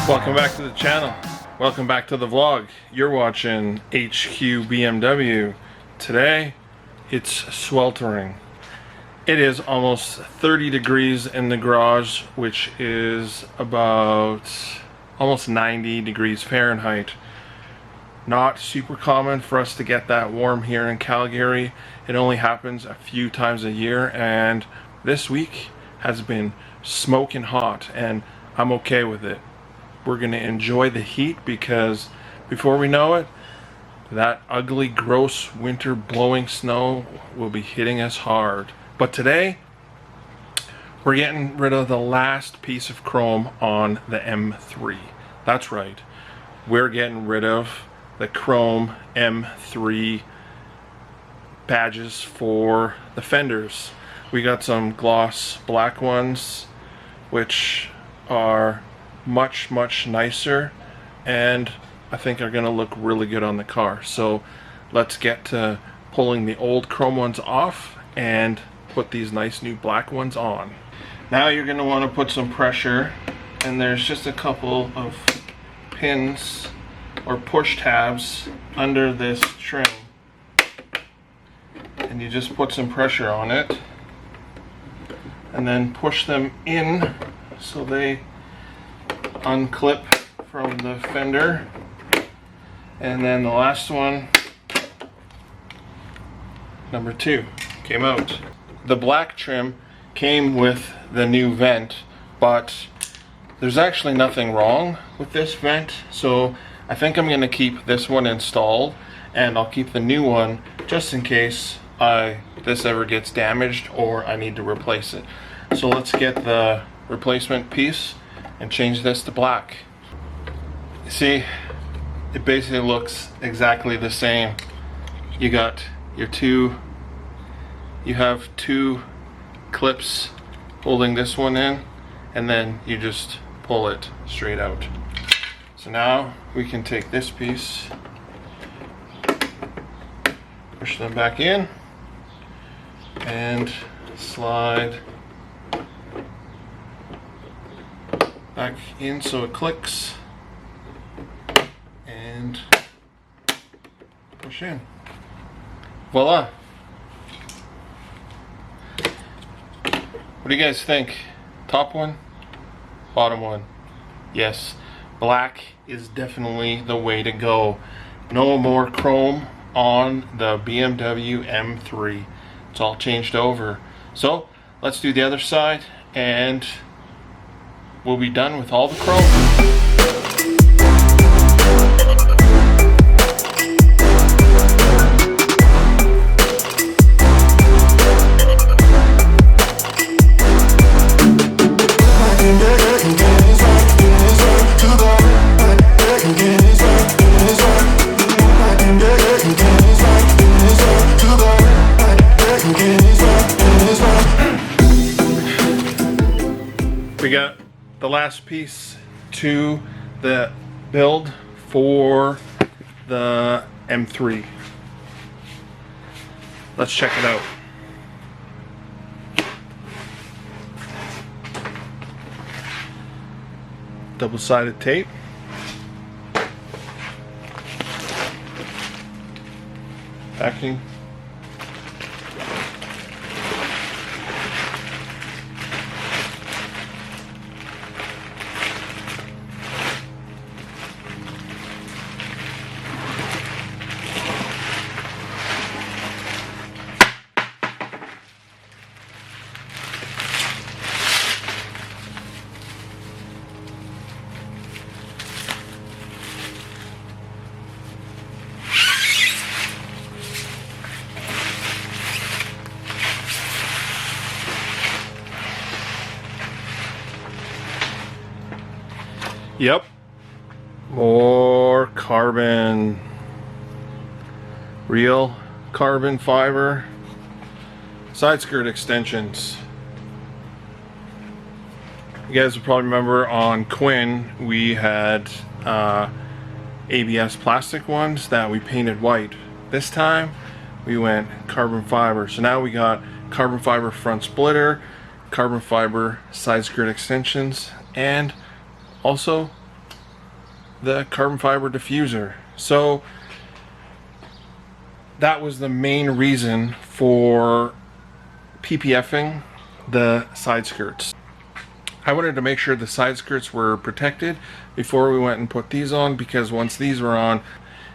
Welcome back to the channel. Welcome back to the vlog. You're watching HQ BMW. Today, it's sweltering. It is almost 30 degrees in the garage, which is about almost 90 degrees Fahrenheit. Not super common for us to get that warm here in Calgary. It only happens a few times a year, and this week has been smoking hot, and I'm okay with it. We're going to enjoy the heat because before we know it, that ugly, gross winter blowing snow will be hitting us hard. But today, we're getting rid of the last piece of chrome on the M3. That's right. We're getting rid of the chrome M3 badges for the fenders. We got some gloss black ones, which are much nicer, and I think are gonna look really good on the car. So let's get to pulling the old chrome ones off and put these nice new black ones on. Now you're gonna want to put some pressure, and there's just a couple of pins or push tabs under this trim, and you just put some pressure on it and then push them in so they unclip from the fender. And then the last one, number 2, came out. The black trim came with the new vent, but there's actually nothing wrong with this vent, so I think I'm going to keep this one installed, and I'll keep the new one just in case this ever gets damaged or I need to replace it. So let's get the replacement piece and change this to black. See, it basically looks exactly the same. You got your you have two clips holding this one in, and then you just pull it straight out. So now we can take this piece, push them back in, and slide back in so it clicks, and push in. Voila! What do you guys think? Top one? Bottom one? Yes, black is definitely the way to go. No more chrome on the BMW M3. It's all changed over. So let's do the other side, and we'll be done with all the chrome. We got the last piece to the build for the M3. Let's check it out. Double-sided tape. Packing. Yep. More carbon. Real carbon fiber side skirt extensions. You guys will probably remember on Quinn we had ABS plastic ones that we painted white. This time we went carbon fiber. So now we got carbon fiber front splitter, carbon fiber side skirt extensions, and also the carbon fiber diffuser. So that was the main reason for PPFing the side skirts. I wanted to make sure the side skirts were protected before we went and put these on, because once these were on,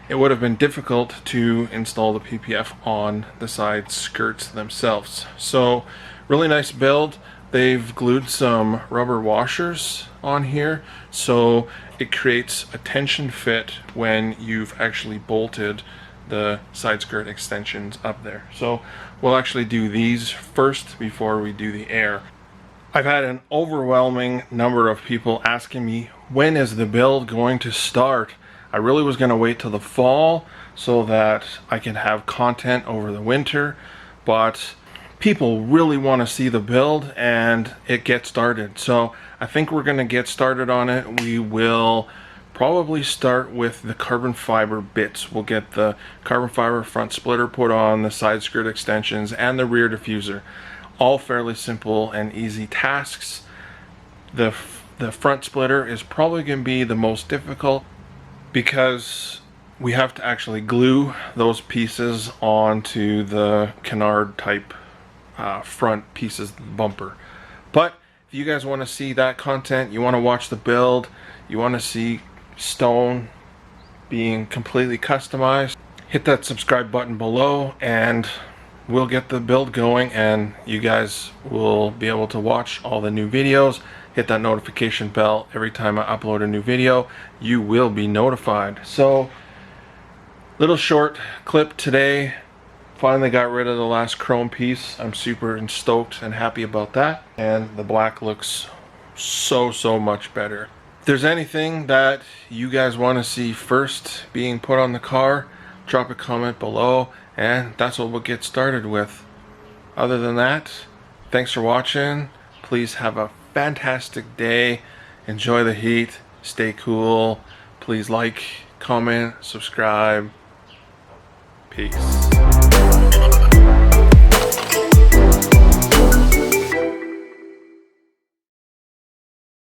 it would have been difficult to install the PPF on the side skirts themselves. So really nice build. They've glued some rubber washers on here, so it creates a tension fit when you've actually bolted the side skirt extensions up there. So we'll actually do these first before we do the air. I've had an overwhelming number of people asking me, when is the build going to start? I really was going to wait till the fall so that I can have content over the winter, but people really want to see the build and it gets started. So I think we're going to get started on it. We will probably start with the carbon fiber bits. We'll get the carbon fiber front splitter put on, the side skirt extensions, and the rear diffuser. All fairly simple and easy tasks. The front splitter is probably going to be the most difficult because we have to actually glue those pieces onto the canard type front pieces of the bumper. But if you guys want to see that content, you want to watch the build, you want to see stone being completely customized, hit that subscribe button below and we'll get the build going, and you guys will be able to watch all the new videos. Hit that notification bell. Every time I upload a new video, you will be notified. So, little short clip today. Finally got rid of the last chrome piece. I'm super stoked and happy about that. And the black looks so much better. If there's anything that you guys want to see first being put on the car, drop a comment below, and that's what we'll get started with. Other than that, thanks for watching. Please have a fantastic day. Enjoy the heat. Stay cool. Please like, comment, subscribe. Peace.